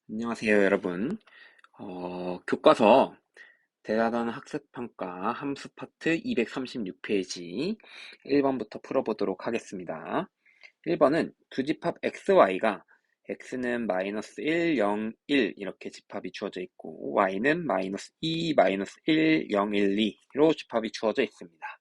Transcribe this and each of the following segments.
안녕하세요, 여러분. 교과서 대단한 학습평가 함수 파트 236페이지 1번부터 풀어보도록 하겠습니다. 1번은 두 집합 xy가 x는 마이너스 1, 0, 1 이렇게 집합이 주어져 있고 y는 마이너스 2, 마이너스 1, 0, 1, 2로 집합이 주어져 있습니다.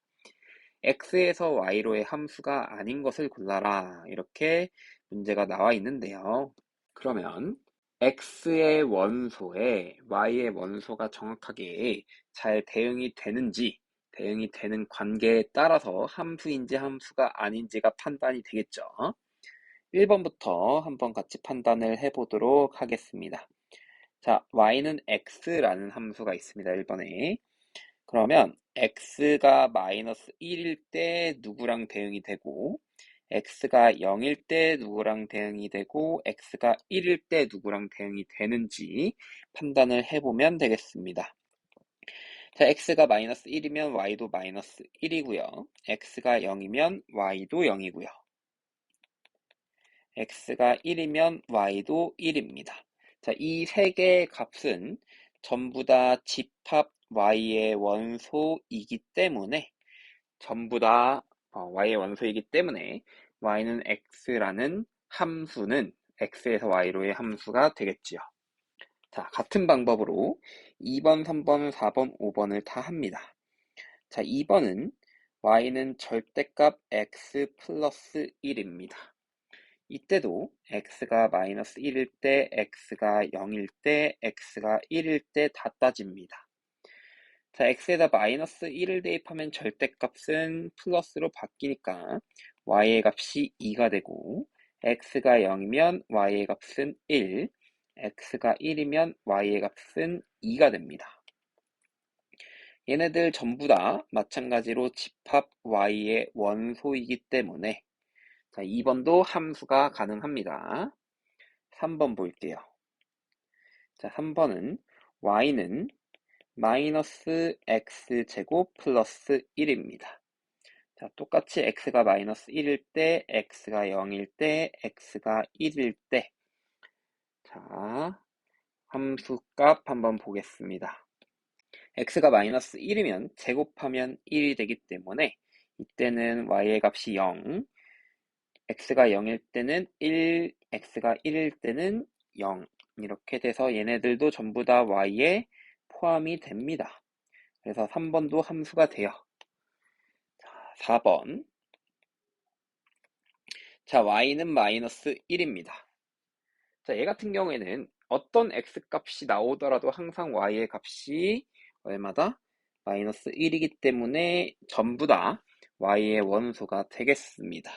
x에서 y로의 함수가 아닌 것을 골라라 이렇게 문제가 나와 있는데요. 그러면 x의 원소에 y의 원소가 정확하게 잘 대응이 되는지, 대응이 되는 관계에 따라서 함수인지 함수가 아닌지가 판단이 되겠죠. 1번부터 한번 같이 판단을 해보도록 하겠습니다. 자, y는 x라는 함수가 있습니다. 1번에. 그러면 x가 마이너스 1일 때 누구랑 대응이 되고 x가 0일 때 누구랑 대응이 되고 x가 1일 때 누구랑 대응이 되는지 판단을 해보면 되겠습니다. 자, x가 마이너스 1이면 y도 마이너스 1이고요. x가 0이면 y도 0이고요. x가 1이면 y도 1입니다. 자, 이 세 개의 값은 전부 다 집합 y의 원소이기 때문에 전부 다 y의 원소이기 때문에 y는 x라는 함수는 x에서 y로의 함수가 되겠지요. 자, 같은 방법으로 2번, 3번, 4번, 5번을 다 합니다. 자, 2번은 y는 절대값 x 플러스 1입니다. 이때도 x가 마이너스 1일 때, x가 0일 때, x가 1일 때 다 따집니다. 자, x에다 마이너스 1을 대입하면 절대값은 플러스로 바뀌니까 y의 값이 2가 되고 x가 0이면 y의 값은 1, x가 1이면 y의 값은 2가 됩니다. 얘네들 전부 다 마찬가지로 집합 y의 원소이기 때문에 자, 2번도 함수가 가능합니다. 3번 볼게요. 자, 3번은 y는 마이너스 x제곱 플러스 1입니다. 자, 똑같이 x가 마이너스 1일 때, x가 0일 때, x가 1일 때. 자, 함수값 한번 보겠습니다. x가 마이너스 1이면 제곱하면 1이 되기 때문에 이때는 y의 값이 0, x가 0일 때는 1, x가 1일 때는 0 이렇게 돼서 얘네들도 전부 다 y에 포함이 됩니다. 그래서 3번도 함수가 돼요. 자, 4번. 자, y는 마이너스 1입니다. 자, 얘 같은 경우에는 어떤 x값이 나오더라도 항상 y의 값이 얼마다? 마이너스 1이기 때문에 전부 다 y의 원소가 되겠습니다.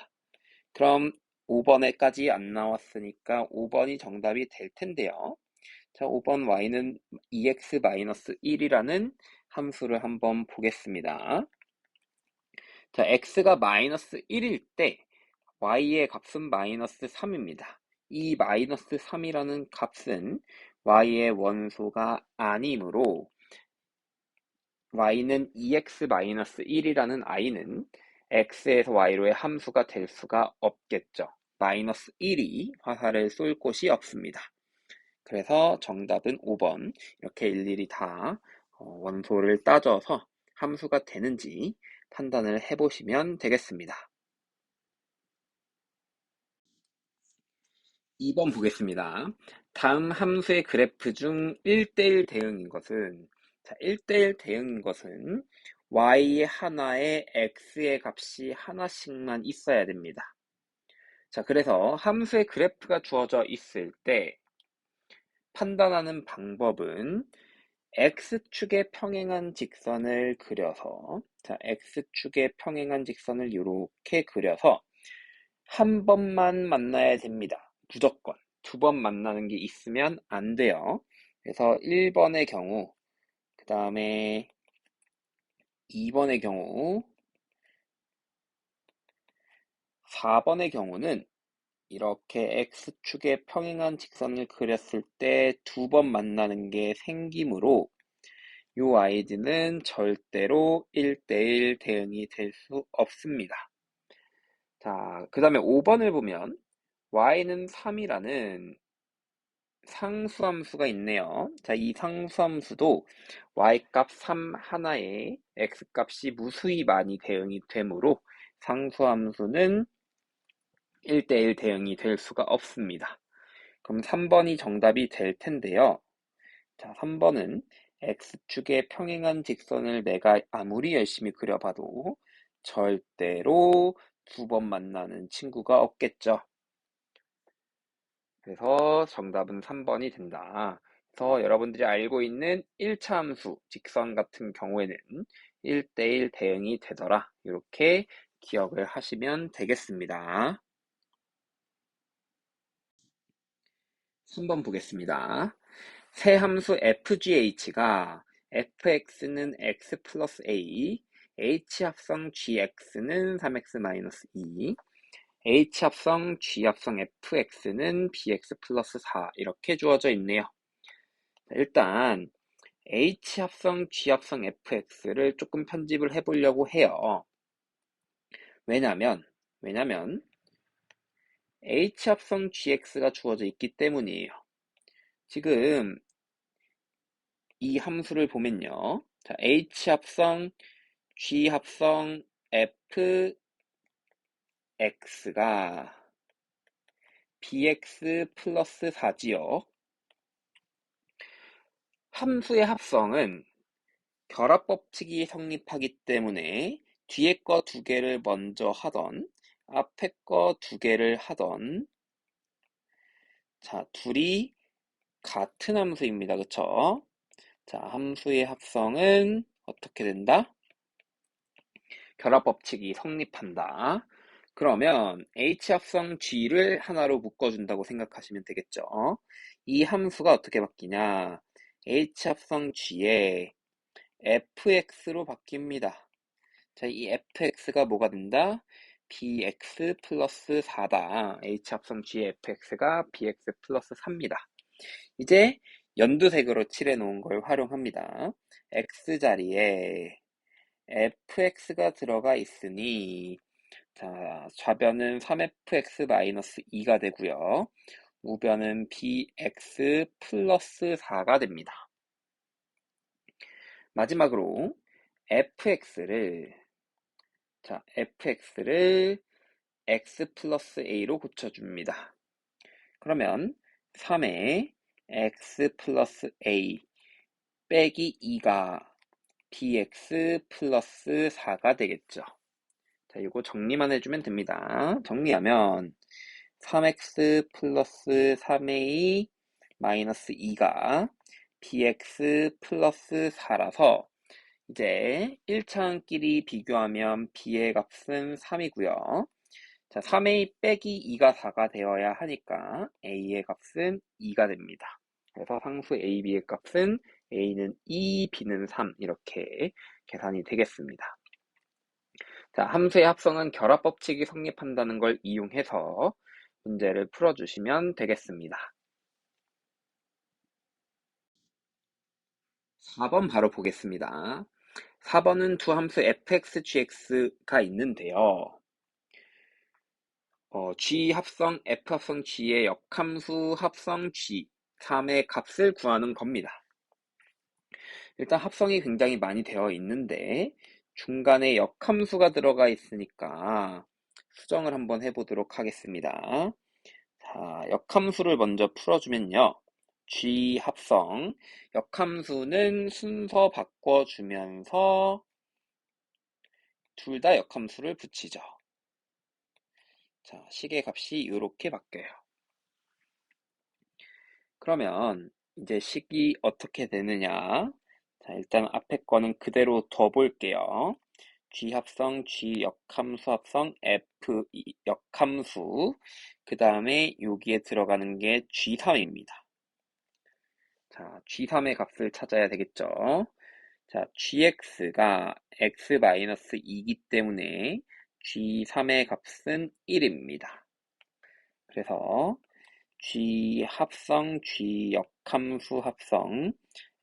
그럼 5번에까지 안 나왔으니까 5번이 정답이 될 텐데요. 자, 5번 y는 2x-1이라는 함수를 한번 보겠습니다. 자, x가 마이너스 1일 때 y의 값은 마이너스 3입니다. 이 마이너스 3이라는 값은 y의 원소가 아니므로 y는 2x-1이라는 i는 x에서 y로의 함수가 될 수가 없겠죠. 마이너스 1이 화살을 쏠 곳이 없습니다. 그래서 정답은 5번. 이렇게 일일이 다 원소를 따져서 함수가 되는지 판단을 해보시면 되겠습니다. 2번 보겠습니다. 다음 함수의 그래프 중 1대1 대응인 것은 자, 1대1 대응인 것은 y 하나에 x의 값이 하나씩만 있어야 됩니다. 자, 그래서 함수의 그래프가 주어져 있을 때 판단하는 방법은 x축에 평행한 직선을 그려서 자, x축에 평행한 직선을 이렇게 그려서 한 번만 만나야 됩니다. 무조건. 두 번 만나는 게 있으면 안 돼요. 그래서 1번의 경우, 그 다음에 2번의 경우, 4번의 경우는 이렇게 x축에 평행한 직선을 그렸을 때 두 번 만나는 게 생기므로 이 아이들은 절대로 1대1 대응이 될 수 없습니다. 자, 그 다음에 5번을 보면 y는 3이라는 상수함수가 있네요. 자, 이 상수함수도 y값 3 하나에 x값이 무수히 많이 대응이 되므로 상수함수는 1대1 대응이 될 수가 없습니다. 그럼 3번이 정답이 될 텐데요. 자, 3번은 x축에 평행한 직선을 내가 아무리 열심히 그려봐도 절대로 두 번 만나는 친구가 없겠죠. 그래서 정답은 3번이 된다. 그래서 여러분들이 알고 있는 1차 함수, 직선 같은 경우에는 1대1 대응이 되더라. 이렇게 기억을 하시면 되겠습니다. 3번 보겠습니다. 새 함수 fgh가 fx는 x 플러스 a, h 합성 gx는 3x-2, h 합성 g 합성 fx는 bx 플러스 4 이렇게 주어져 있네요. 일단 h 합성 g 합성 fx를 조금 편집을 해보려고 해요. 왜냐면 h 합성 gx가 주어져 있기 때문이에요. 지금 이 함수를 보면요. 자, h 합성 g 합성 fx가 bx 플러스 4지요. 함수의 합성은 결합 법칙이 성립하기 때문에 뒤에 거 두 개를 먼저 하던 앞에 거 두 개를 하던 자, 둘이 같은 함수입니다. 그쵸? 자, 함수의 합성은 어떻게 된다? 결합 법칙이 성립한다. 그러면 H 합성 G를 하나로 묶어준다고 생각하시면 되겠죠. 이 함수가 어떻게 바뀌냐? H 합성 G에 fx로 바뀝니다. 자, 이 fx가 뭐가 된다? bx 플러스 4다. h 합성 g의 fx가 bx 플러스 4입니다. 이제 연두색으로 칠해 놓은 걸 활용합니다. x 자리에 fx가 들어가 있으니 자, 좌변은 3fx-2가 되고요. 우변은 bx 플러스 4가 됩니다. 마지막으로 fx를 x 플러스 a로 고쳐줍니다. 그러면 3에 x 플러스 a 빼기 2가 bx 플러스 4가 되겠죠. 자, 이거 정리만 해주면 됩니다. 정리하면 3x 플러스 3a 마이너스 2가 bx 플러스 4라서 이제 1차원끼리 비교하면 b의 값은 3이고요. 자, 3a 빼기 2가 4가 되어야 하니까 a의 값은 2가 됩니다. 그래서 상수 a, b의 값은 a는 2, b는 3 이렇게 계산이 되겠습니다. 자, 함수의 합성은 결합 법칙이 성립한다는 걸 이용해서 문제를 풀어주시면 되겠습니다. 4번 바로 보겠습니다. 4번은 두 함수 fx, gx가 있는데요. G 합성 F 합성 G의 역함수 합성 G 3의 값을 구하는 겁니다. 일단 합성이 굉장히 많이 되어 있는데 중간에 역함수가 들어가 있으니까 수정을 한번 해보도록 하겠습니다. 자, 역함수를 먼저 풀어주면요. G 합성 역함수는 순서 바꿔주면서 둘 다 역함수를 붙이죠. 자, 식의 값이 이렇게 바뀌어요. 그러면 이제 식이 어떻게 되느냐? 자, 일단 앞에 거는 그대로 둬 볼게요. G 합성, G 역함수 합성, F 역함수. 그 다음에 여기에 들어가는 게 G3입니다. 자, G3의 값을 찾아야 되겠죠. 자, GX가 X-2이기 때문에 G3의 값은 1입니다. 그래서 G 합성, G 역함수 합성,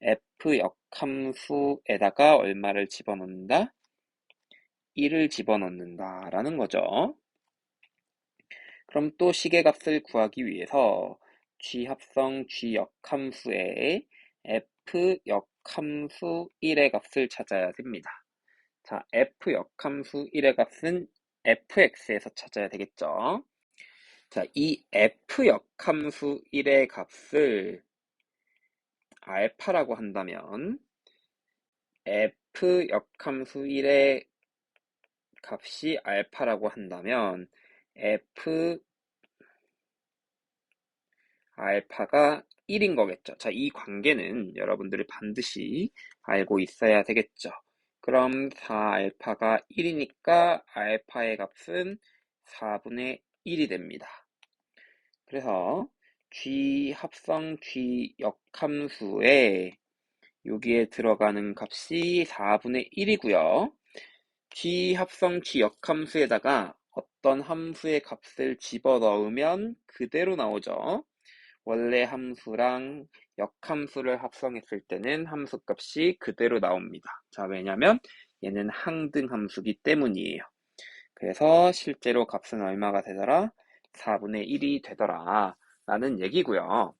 F 역함수에다가 얼마를 집어넣는다? 1을 집어넣는다 라는 거죠. 그럼 또 식의 값을 구하기 위해서 G 합성 G 역함수의 F 역함수 1의 값을 찾아야 됩니다. 자, F 역함수 1의 값은 fx에서 찾아야 되겠죠. 자, 이 F 역함수 1의 값을 알파라고 한다면 F 역함수 1의 값이 알파라고 한다면 F 알파가 1인 거겠죠. 자, 이 관계는 여러분들이 반드시 알고 있어야 되겠죠. 그럼 4알파가 1이니까 알파의 값은 4분의 1이 됩니다. 그래서 G 합성 G 역함수에 여기에 들어가는 값이 4분의 1이고요. G 합성 G 역함수에다가 어떤 함수의 값을 집어넣으면 그대로 나오죠. 원래 함수랑 역함수를 합성했을 때는 함수값이 그대로 나옵니다. 자, 왜냐면 얘는 항등함수기 때문이에요. 그래서 실제로 값은 얼마가 되더라? 4분의 1이 되더라 라는 얘기고요.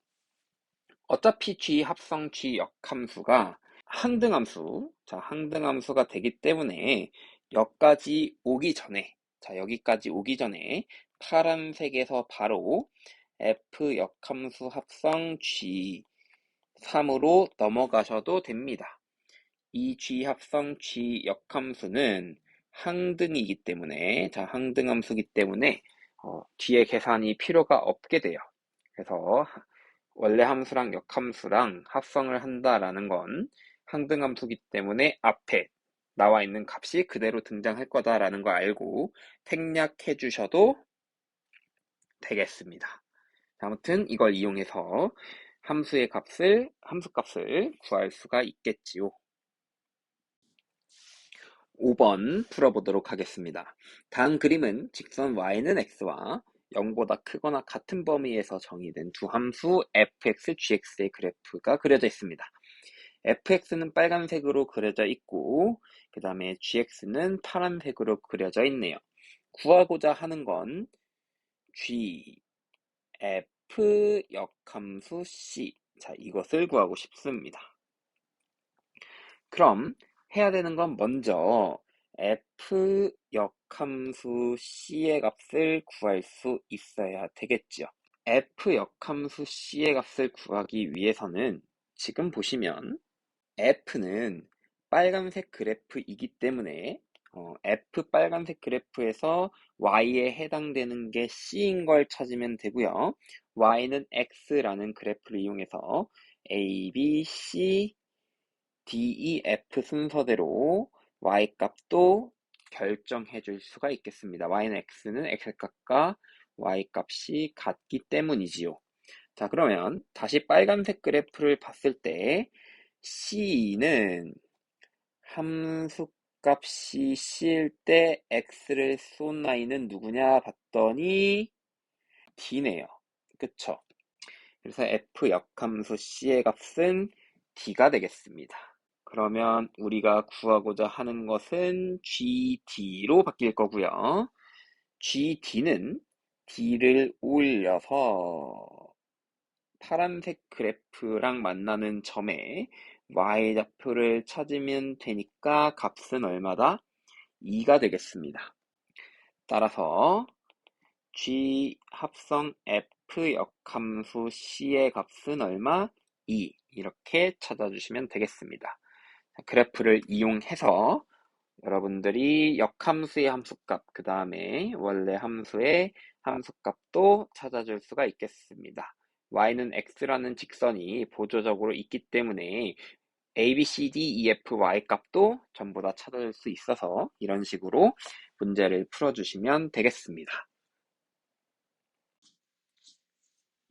어차피 G 합성 G 역함수가 항등함수, 자, 항등함수가 되기 때문에 여기까지 오기 전에, 자, 여기까지 오기 전에 파란색에서 바로 F 역함수 합성 G 3으로 넘어가셔도 됩니다. 이 G 합성 G 역함수는 항등이기 때문에, 자, 항등함수이기 때문에 뒤에 계산이 필요가 없게 돼요. 그래서 원래 함수랑 역함수랑 합성을 한다라는 건 항등함수기 때문에 앞에 나와 있는 값이 그대로 등장할 거다라는 거 알고 생략해 주셔도 되겠습니다. 아무튼 이걸 이용해서 함수값을 구할 수가 있겠지요. 5번 풀어보도록 하겠습니다. 다음 그림은 직선 y는 x와 0보다 크거나 같은 범위에서 정의된 두 함수 fx, gx의 그래프가 그려져 있습니다. fx는 빨간색으로 그려져 있고 그 다음에 gx는 파란색으로 그려져 있네요. 구하고자 하는 건 g, f 역함수 c, 자, 이것을 구하고 싶습니다. 그럼 해야 되는 건 먼저 f 역함수 c의 값을 구할 수 있어야 되겠죠. f 역함수 c의 값을 구하기 위해서는 지금 보시면 f는 빨간색 그래프이기 때문에 F 빨간색 그래프에서 Y에 해당되는 게 C인 걸 찾으면 되고요. Y는 X라는 그래프를 이용해서 A, B, C, D, E, F 순서대로 Y 값도 결정해 줄 수가 있겠습니다. Y는 X는 X값과 Y 값이 같기 때문이지요. 자, 그러면 다시 빨간색 그래프를 봤을 때 C는 함수값이 C일 때 X를 쏜 Y는 누구냐 봤더니 D네요. 그쵸? 그래서 F 역함수 C의 값은 D가 되겠습니다. 그러면 우리가 구하고자 하는 것은 GD로 바뀔 거고요. GD는 D를 올려서 파란색 그래프랑 만나는 점에 y좌표를 찾으면 되니까 값은 얼마다? 2가 되겠습니다. 따라서 g 합성 f 역함수 c의 값은 얼마? 2 이렇게 찾아주시면 되겠습니다. 그래프를 이용해서 여러분들이 역함수의 함수값, 그 다음에 원래 함수의 함수값도 찾아줄 수가 있겠습니다. y는 x라는 직선이 보조적으로 있기 때문에 a, b, c, d, e, f, y 값도 전부 다 찾아줄 수 있어서 이런 식으로 문제를 풀어주시면 되겠습니다.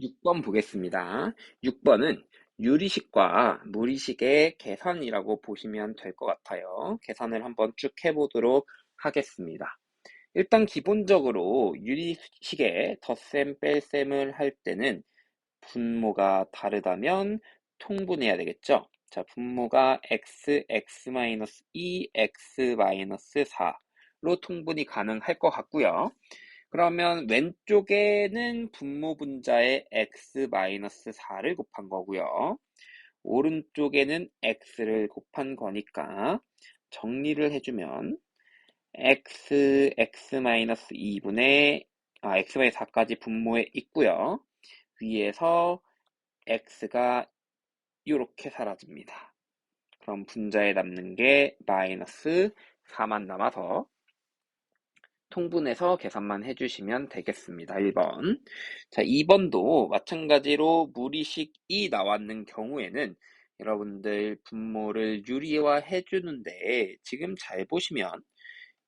6번 보겠습니다. 6번은 유리식과 무리식의 계산이라고 보시면 될 것 같아요. 계산을 한번 쭉 해보도록 하겠습니다. 일단 기본적으로 유리식의 덧셈, 뺄셈을 할 때는 분모가 다르다면 통분해야 되겠죠. 자, 분모가 x, x-2, x-4로 통분이 가능할 것 같고요. 그러면 왼쪽에는 분모 분자에 x-4를 곱한 거고요. 오른쪽에는 x를 곱한 거니까 정리를 해주면 x-2분의 x-4까지 분모에 있고요. 위에서 x가 이렇게 사라집니다. 그럼 분자에 남는 게 마이너스 4만 남아서 통분해서 계산만 해주시면 되겠습니다. 1번. 자, 2번도 마찬가지로 무리식이 나왔는 경우에는 여러분들 분모를 유리화해 주는데 지금 잘 보시면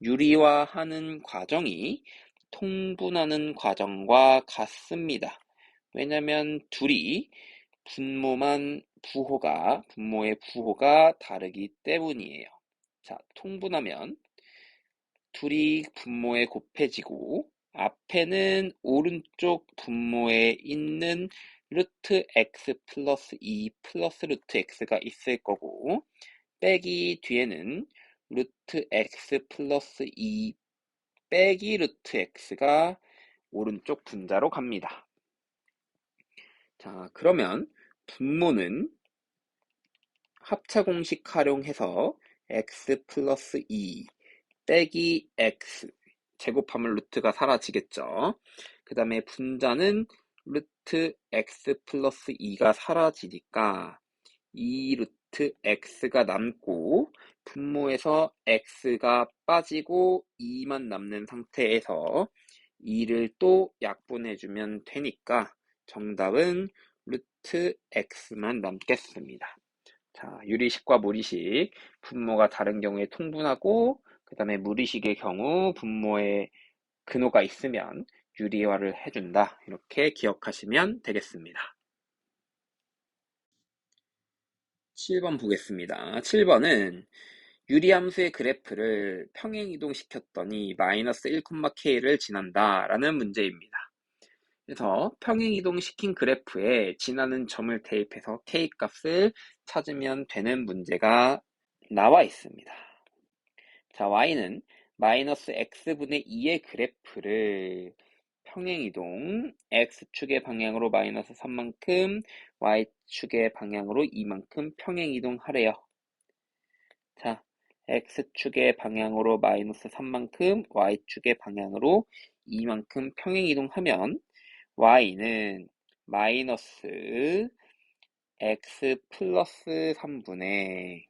유리화하는 과정이 통분하는 과정과 같습니다. 왜냐면 둘이 분모의 부호가 다르기 때문이에요. 자, 통분하면 둘이 분모에 곱해지고 앞에는 오른쪽 분모에 있는 루트 x 플러스 2 플러스 루트 x가 있을 거고 빼기 뒤에는 루트 x 플러스 2 빼기 루트 x가 오른쪽 분자로 갑니다. 자, 그러면 분모는 합차 공식 활용해서 x 플러스 2 빼기 x 제곱하면 루트가 사라지겠죠. 그 다음에 분자는 루트 x 플러스 2가 사라지니까 2 루트 x가 남고 분모에서 x가 빠지고 2만 남는 상태에서 2를 또 약분해주면 되니까 정답은 루트 x만 남겠습니다. 자, 유리식과 무리식, 분모가 다른 경우에 통분하고 그 다음에 무리식의 경우 분모에 근호가 있으면 유리화를 해준다. 이렇게 기억하시면 되겠습니다. 7번 보겠습니다. 7번은 유리함수의 그래프를 평행이동시켰더니 마이너스 1,k를 지난다 라는 문제입니다. 그래서 평행이동시킨 그래프에 지나는 점을 대입해서 k 값을 찾으면 되는 문제가 나와 있습니다. 자, y는 마이너스 x분의 2의 그래프를 평행이동 x축의 방향으로 마이너스 3만큼 y축의 방향으로 2만큼 평행이동 하래요. 자, x축의 방향으로 마이너스 3만큼 y축의 방향으로 2만큼 평행이동하면 y는 마이너스 x 플러스 3분의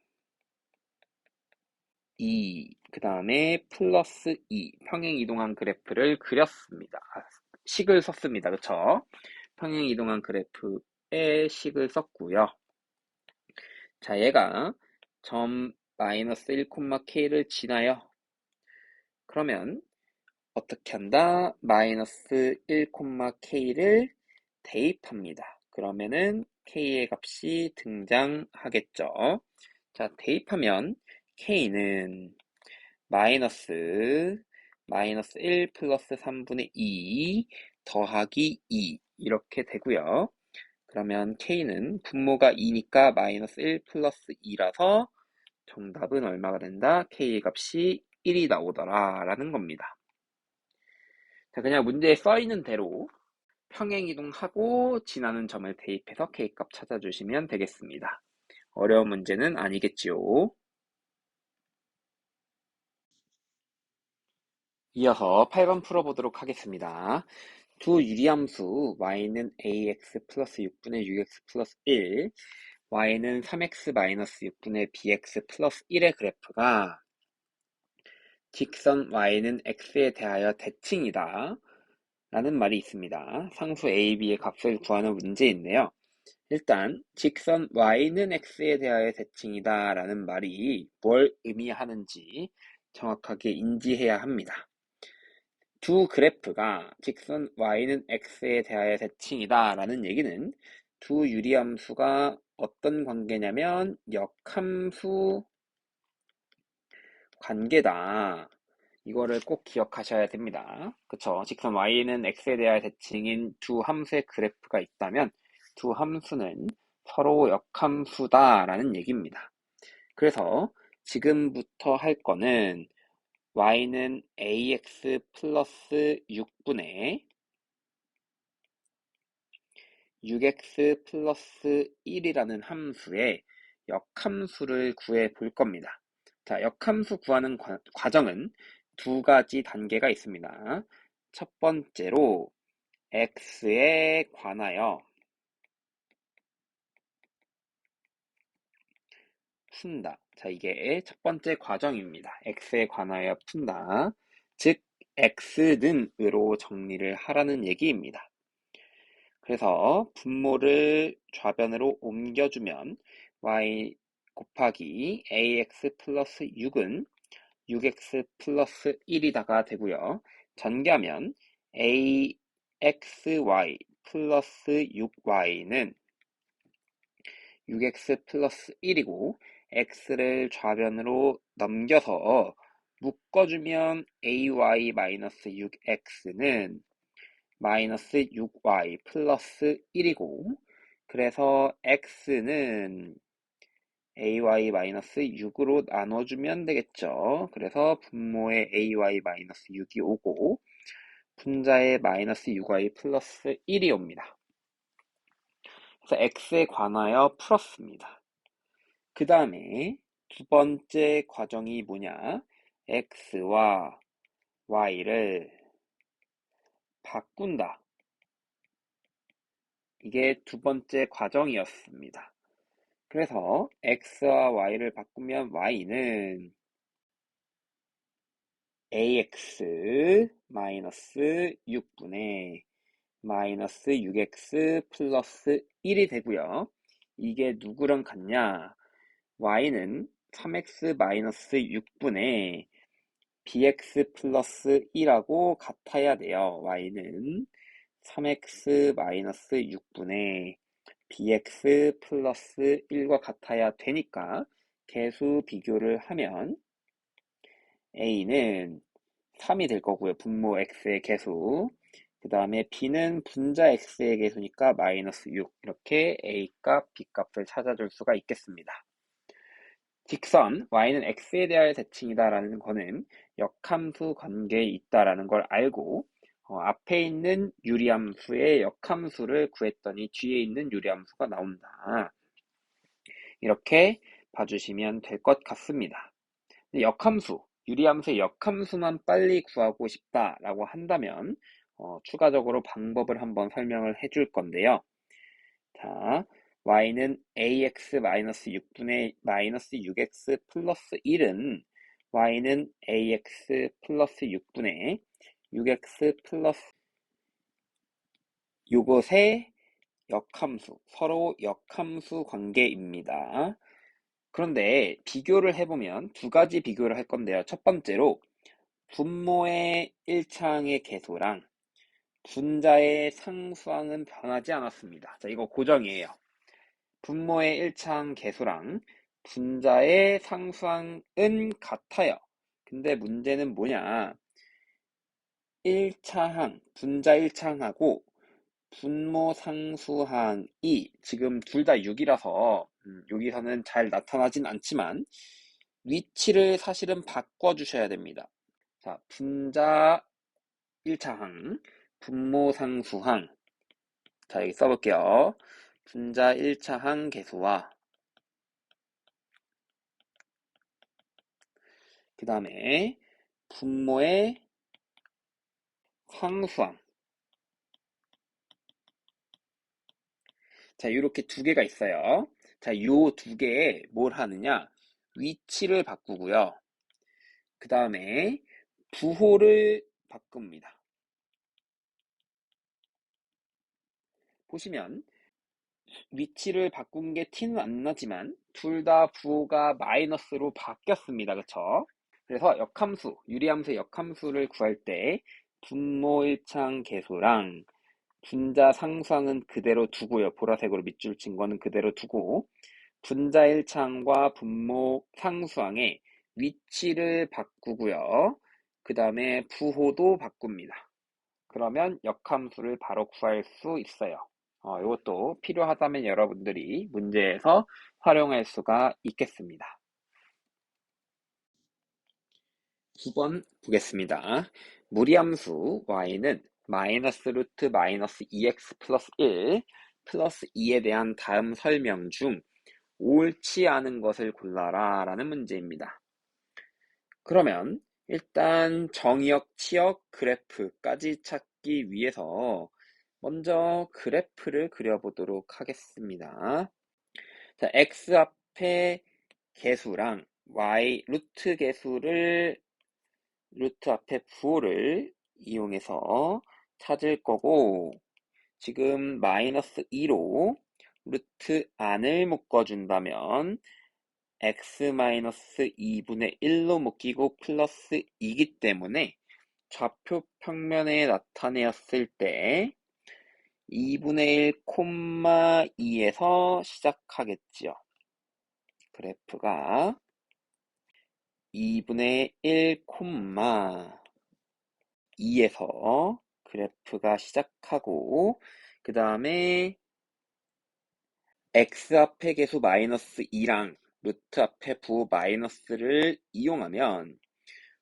2, 그 다음에 플러스 2 평행이동한 그래프를 그렸습니다. 식을 썼습니다. 그쵸? 평행이동한 그래프에 식을 썼고요. 자, 얘가 점 마이너스 1,k를 지나요. 그러면 어떻게 한다? 마이너스 1,k를 대입합니다. 그러면은 k의 값이 등장하겠죠. 자, 대입하면 k는 마이너스 1 플러스 3분의 2 더하기 2 이렇게 되고요. 그러면 k는 분모가 2니까 마이너스 1 플러스 2라서 정답은 얼마가 된다? k의 값이 1이 나오더라 라는 겁니다. 자, 그냥 문제에 써있는 대로 평행이동하고 지나는 점을 대입해서 k값 찾아주시면 되겠습니다. 어려운 문제는 아니겠지요. 이어서 8번 풀어보도록 하겠습니다. 두 유리함수 y는 ax 플러스 6분의 6x 플러스 1, y는 3x 마이너스 6분의 bx 플러스 1의 그래프가 직선 y는 x에 대하여 대칭이다 라는 말이 있습니다. 상수 a, b의 값을 구하는 문제인데요. 일단 직선 y는 x에 대하여 대칭이다 라는 말이 뭘 의미하는지 정확하게 인지해야 합니다. 두 그래프가 직선 y는 x에 대하여 대칭이다 라는 얘기는 두 유리함수가 어떤 관계냐면 역함수 관계다. 이거를 꼭 기억하셔야 됩니다. 그쵸? 직선 y는 x에 대하여 대칭인 두 함수의 그래프가 있다면 두 함수는 서로 역함수다 라는 얘기입니다. 그래서 지금부터 할 거는 y는 ax 플러스 6분의 6x 플러스 1이라는 함수의 역함수를 구해 볼 겁니다. 자, 역함수 구하는 과정은 두 가지 단계가 있습니다. 첫 번째로 x에 관하여 푼다. 자, 이게 첫 번째 과정입니다. x에 관하여 푼다. 즉, x는으로 정리를 하라는 얘기입니다. 그래서 분모를 좌변으로 옮겨주면 y 곱하기 ax 플러스 6은 6x 플러스 1이다가 되고요. 전개하면 axy 플러스 6y는 6x 플러스 1이고 x를 좌변으로 넘겨서 묶어주면 ay 마이너스 6x는 마이너스 6y 플러스 1이고 그래서 x는 ay 마이너스 6으로 나눠주면 되겠죠. 그래서 분모에 ay 마이너스 6이 오고 분자에 마이너스 6y 플러스 1이 옵니다. 그래서 x에 관하여 풀었습니다. 그 다음에 두 번째 과정이 뭐냐? x와 y를 바꾼다. 이게 두 번째 과정이었습니다. 그래서 x와 y를 바꾸면 y는 ax 마이너스 6분의 마이너스 6x 플러스 1이 되고요. 이게 누구랑 같냐? y는 3x 마이너스 6분의 bx 플러스 1하고 같아야 돼요. y는 3x 마이너스 6분의 bx 플러스 1과 같아야 되니까 개수 비교를 하면 a는 3이 될 거고요. 분모 x의 개수. 그 다음에 b는 분자 x의 개수니까 마이너스 6. 이렇게 a 값, b 값을 찾아줄 수가 있겠습니다. 직선 y는 x에 대하여 대칭이다라는 거는 역함수 관계에 있다라는 걸 알고 앞에 있는 유리함수의 역함수를 구했더니 뒤에 있는 유리함수가 나온다. 이렇게 봐주시면 될 것 같습니다. 역함수, 유리함수의 역함수만 빨리 구하고 싶다라고 한다면 추가적으로 방법을 한번 설명을 해줄 건데요. 자, y는 ax-6분의 마이너스 6x 플러스 1은 y는 ax 플러스 6분의 6x 플러스 요것의 역함수, 서로 역함수 관계입니다. 그런데 비교를 해보면 두 가지 비교를 할 건데요. 첫 번째로 분모의 1차항의 개수랑 분자의 상수항은 변하지 않았습니다. 자, 이거 고정이에요. 분모의 1차항 개수랑 분자의 상수항은 같아요. 근데 문제는 뭐냐? 1차항, 분자 1차항하고 분모 상수항이 지금 둘 다 6이라서 여기서는 잘 나타나진 않지만 위치를 사실은 바꿔주셔야 됩니다. 자, 분자 1차항, 분모 상수항. 자, 여기 써볼게요. 분자 1차항 개수와 그 다음에 분모의 상수항. 자, 이렇게 두 개가 있어요. 자, 요 두 개에 뭘 하느냐? 위치를 바꾸고요. 그 다음에 부호를 바꿉니다. 보시면 위치를 바꾼 게 티는 안 나지만 둘 다 부호가 마이너스로 바뀌었습니다. 그쵸? 그래서 역함수, 유리함수의 역함수를 구할 때 분모 1창 개수랑 분자 상수항은 그대로 두고요. 보라색으로 밑줄 친 거는 그대로 두고 분자 1창과 분모 상수항의 위치를 바꾸고요. 그 다음에 부호도 바꿉니다. 그러면 역함수를 바로 구할 수 있어요. 이것도 필요하다면 여러분들이 문제에서 활용할 수가 있겠습니다. 9번 보겠습니다. 무리함수 y는 마이너스 루트 마이너스 2x 플러스 1 플러스 2에 대한 다음 설명 중 옳지 않은 것을 골라라 라는 문제입니다. 그러면 일단 정의역, 치역, 그래프까지 찾기 위해서 먼저 그래프를 그려보도록 하겠습니다. 자, x 앞에 개수랑 y 루트 앞에 부호를 이용해서 찾을 거고, 지금 마이너스 2로 루트 안을 묶어준다면 x 마이너스 2분의 1로 묶이고 플러스 2기 때문에 좌표 평면에 나타내었을 때 2분의 1, 2에서 시작하겠지요. 그래프가 2분의 1, 2에서 그래프가 시작하고 그 다음에 x 앞에 계수 마이너스 2랑 루트 앞에 부호 마이너스를 이용하면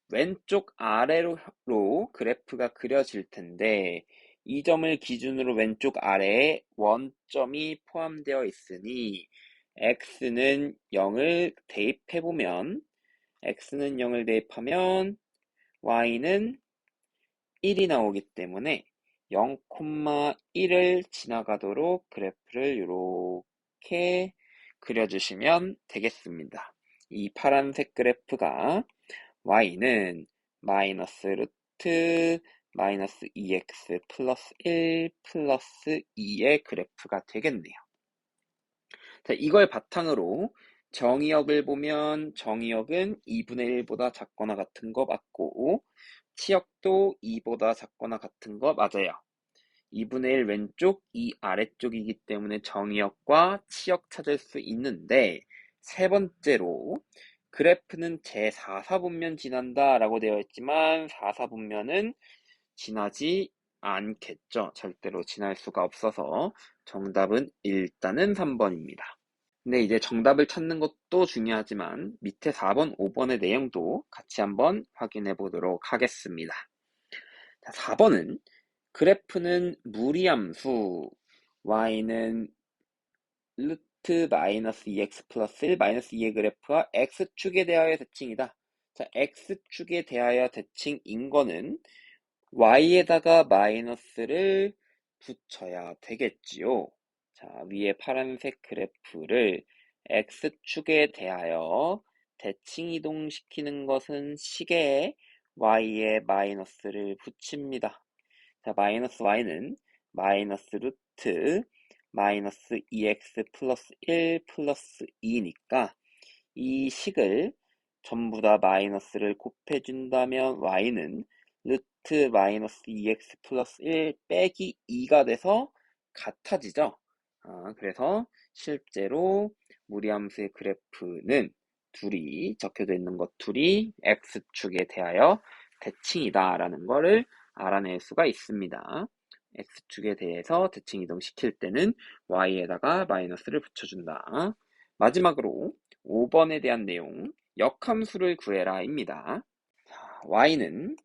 왼쪽 아래로 그래프가 그려질 텐데 이 점을 기준으로 왼쪽 아래에 원점이 포함되어 있으니 x는 0을 대입하면 y는 1이 나오기 때문에 0,1을 지나가도록 그래프를 이렇게 그려주시면 되겠습니다. 이 파란색 그래프가 y는 마이너스 루트 마이너스 2x 플러스 1 플러스 2의 그래프가 되겠네요. 자, 이걸 바탕으로 정의역을 보면 정의역은 2분의 1보다 작거나 같은 거 맞고 치역도 2보다 작거나 같은 거 맞아요. 2분의 1 왼쪽, 2 아래쪽이기 때문에 정의역과 치역 찾을 수 있는데 세 번째로 그래프는 제4사분면 지난다 라고 되어 있지만 4사분면은 지나지 않겠죠. 절대로 지날 수가 없어서 정답은 일단은 3번입니다. 근데 이제 정답을 찾는 것도 중요하지만 밑에 4번, 5번의 내용도 같이 한번 확인해 보도록 하겠습니다. 자, 4번은 그래프는 무리함수 y는 루트 마이너스 2x 플러스 1 마이너스 2의 그래프와 x축에 대하여 대칭이다. 자, x축에 대하여 대칭인 거는 y에다가 마이너스를 붙여야 되겠지요. 자, 위에 파란색 그래프를 x축에 대하여 대칭 이동시키는 것은 시계에 y에 마이너스를 붙입니다. 자, 마이너스 y는 마이너스 루트 마이너스 2x 플러스 1 플러스 2니까 이 식을 전부 다 마이너스를 곱해준다면 y는 루트 마이너스 2x 플러스 1 빼기 2가 돼서 같아지죠. 그래서 실제로 무리함수의 그래프는 둘이 적혀져 있는 것 둘이 x축에 대하여 대칭이다 라는 거를 알아낼 수가 있습니다. x축에 대해서 대칭 이동시킬 때는 y에다가 마이너스를 붙여준다. 마지막으로 5번에 대한 내용, 역함수를 구해라입니다. y는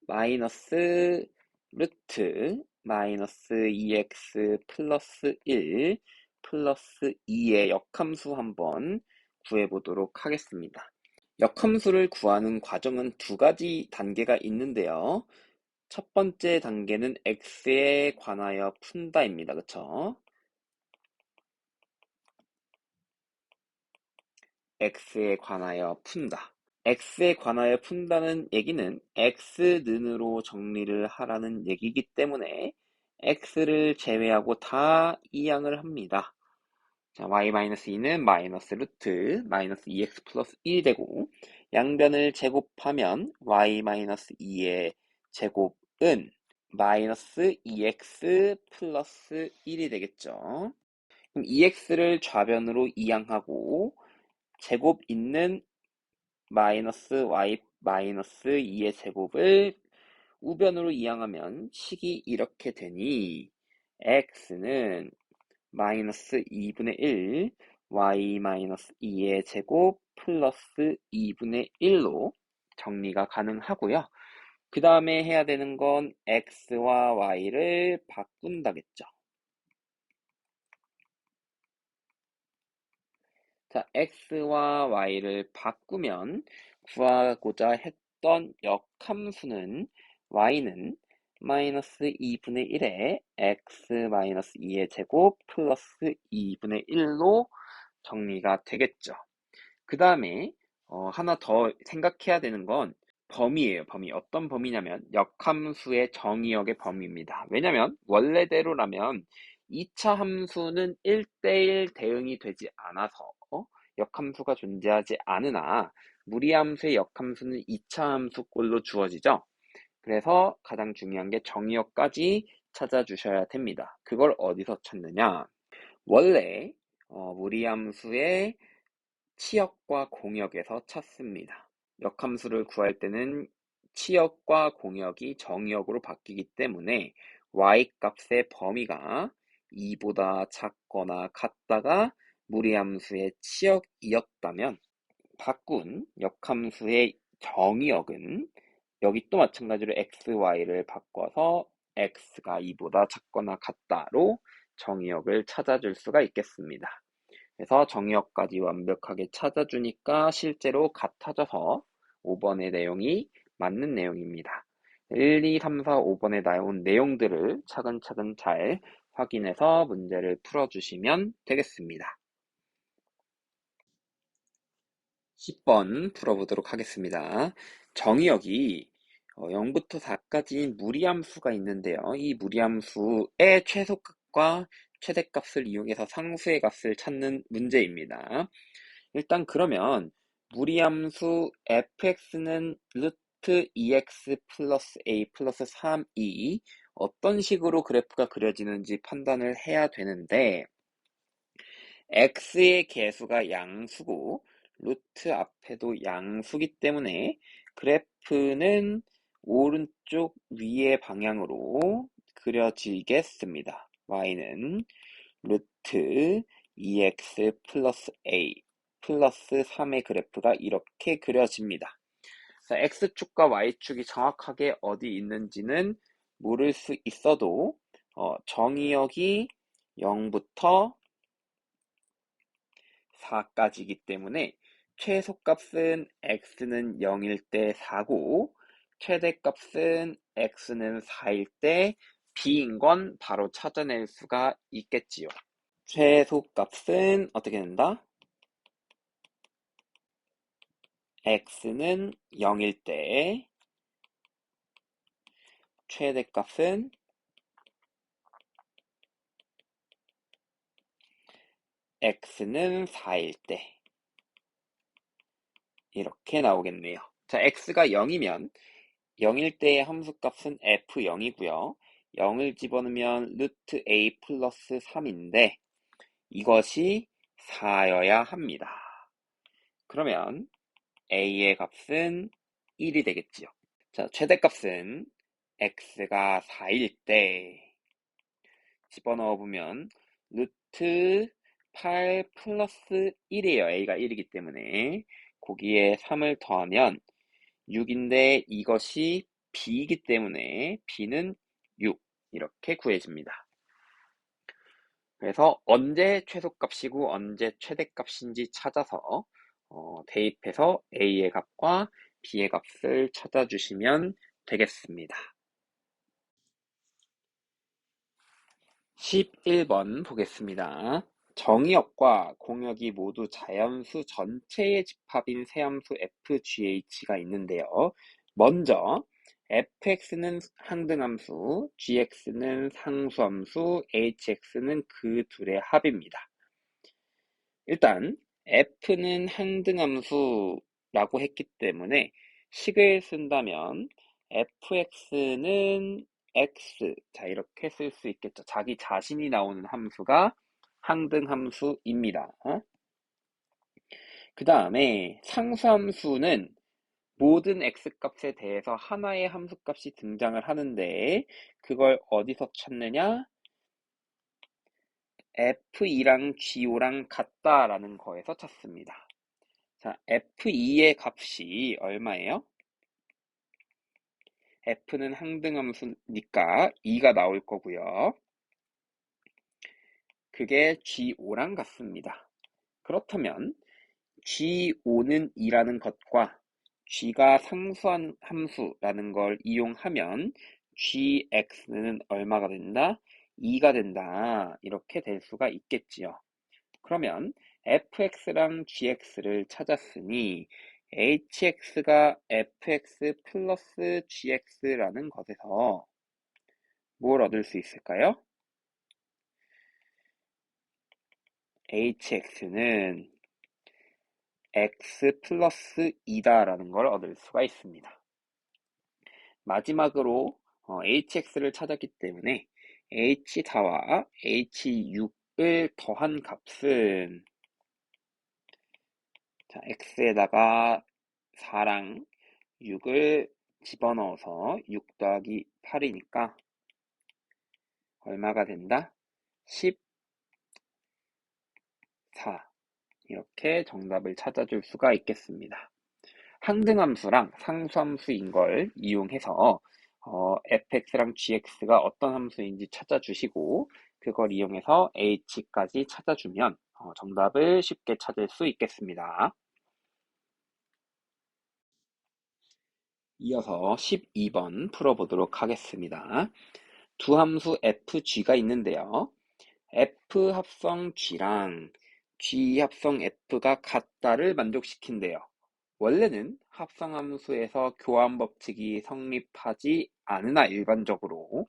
마이너스 루트 마이너스 2x 플러스 1 플러스 2의 역함수 한번 구해보도록 하겠습니다. 역함수를 구하는 과정은 두 가지 단계가 있는데요. 첫 번째 단계는 x에 관하여 푼다입니다. 그쵸? x에 관하여 푼다. x에 관하여 푼다는 얘기는 x는으로 정리를 하라는 얘기이기 때문에 x를 제외하고 다 이항을 합니다. 자, y-2는 마이너스 루트 마이너스 2x 플러스 1이 되고 양변을 제곱하면 y-2의 제곱은 마이너스 2x 플러스 1이 되겠죠. 그럼 2x를 좌변으로 이항하고 제곱 있는 마이너스 y 마이너스 2의 제곱을 우변으로 이항하면 식이 이렇게 되니 x는 마이너스 2분의 1 y 마이너스 2의 제곱 플러스 2분의 1로 정리가 가능하고요. 그 다음에 해야 되는 건 x와 y를 바꾼다겠죠. 자, x와 y를 바꾸면 구하고자 했던 역함수는 y는 마이너스 2분의 1에 x 마이너스 2의 제곱 플러스 2분의 1로 정리가 되겠죠. 그 다음에 하나 더 생각해야 되는 건 범위예요. 범위. 어떤 범위냐면 역함수의 정의역의 범위입니다. 왜냐면 원래대로라면 2차 함수는 1대1 대응이 되지 않아서 역함수가 존재하지 않으나 무리함수의 역함수는 2차 함수꼴로 주어지죠. 그래서 가장 중요한 게 정의역까지 찾아주셔야 됩니다. 그걸 어디서 찾느냐? 원래 무리함수의 치역과 공역에서 찾습니다. 역함수를 구할 때는 치역과 공역이 정의역으로 바뀌기 때문에 y값의 범위가 2보다 작거나 같다가 무리함수의 치역이었다면 바꾼 역함수의 정의역은 여기 또 마찬가지로 x, y를 바꿔서 x가 2보다 작거나 같다로 정의역을 찾아줄 수가 있겠습니다. 그래서 정의역까지 완벽하게 찾아주니까 실제로 같아져서 5번의 내용이 맞는 내용입니다. 1, 2, 3, 4, 5번에 나온 내용들을 차근차근 잘 확인해서 문제를 풀어주시면 되겠습니다. 10번 풀어보도록 하겠습니다. 정의역이 0부터 4까지인 무리함수가 있는데요. 이 무리함수의 최소값과 최대값을 이용해서 상수의 값을 찾는 문제입니다. 일단 그러면 무리함수 fx는 루트 2x 플러스 a 플러스 3이 어떤 식으로 그래프가 그려지는지 판단을 해야 되는데 x의 개수가 양수고 루트 앞에도 양수기 때문에 그래프는 오른쪽 위의 방향으로 그려지겠습니다. y는 루트 2x 플러스 a 플러스 3의 그래프가 이렇게 그려집니다. x축과 y축이 정확하게 어디 있는지는 모를 수 있어도 정의역이 0부터 4까지이기 때문에 최소값은 x는 0일 때 4고 최대값은 x는 4일 때 b인 건 바로 찾아낼 수가 있겠지요. 최소값은 어떻게 된다? x는 0일 때 최대값은 x는 4일 때 이렇게 나오겠네요. 자, x가 0이면 0일 때의 함수값은 f0이고요. 0을 집어넣으면 루트 a 플러스 3인데 이것이 4여야 합니다. 그러면 a의 값은 1이 되겠지요. 자, 최대값은 x가 4일 때 집어넣어 보면 루트 8 플러스 1이에요. a가 1이기 때문에 거기에 3을 더하면 6인데 이것이 b이기 때문에 b는 6 이렇게 구해집니다. 그래서 언제 최소값이고 언제 최대값인지 찾아서 대입해서 a의 값과 b의 값을 찾아주시면 되겠습니다. 11번 보겠습니다. 정의역과 공역이 모두 자연수 전체의 집합인 세함수 fgh가 있는데요. 먼저 fx는 항등함수, gx는 상수함수, hx는 그 둘의 합입니다. 일단 f는 항등함수라고 했기 때문에 식을 쓴다면 fx는 x, 자 이렇게 쓸 수 있겠죠. 자기 자신이 나오는 함수가 항등함수입니다. 그 다음에 상수함수는 모든 x값에 대해서 하나의 함수값이 등장을 하는데 그걸 어디서 찾느냐? F2랑 G5랑 같다라는 거에서 찾습니다. 자, F2의 값이 얼마예요? f는 항등함수니까 2가 나올 거고요. 그게 G5랑 같습니다. 그렇다면 G5는 2라는 것과 G가 상수한 함수라는 걸 이용하면 GX는 얼마가 된다? 2가 된다. 이렇게 될 수가 있겠지요. 그러면 fx랑 gx를 찾았으니 hx가 fx 플러스 gx라는 것에서 뭘 얻을 수 있을까요? hx는 x 플러스 2다라는 걸 얻을 수가 있습니다. 마지막으로 hx를 찾았기 때문에 h4와 h6을 더한 값은 자, x에다가 4랑 6을 집어넣어서 6 더하기 8이니까 얼마가 된다? 14. 이렇게 정답을 찾아줄 수가 있겠습니다. 항등함수랑 상수함수인 걸 이용해서 fx랑 gx가 어떤 함수인지 찾아주시고 그걸 이용해서 h까지 찾아주면 정답을 쉽게 찾을 수 있겠습니다. 이어서 12번 풀어보도록 하겠습니다. 두 함수 fg가 있는데요. f 합성 g랑 g 합성 f가 같다를 만족시킨대요. 원래는 합성함수에서 교환법칙이 성립하지 않으나 일반적으로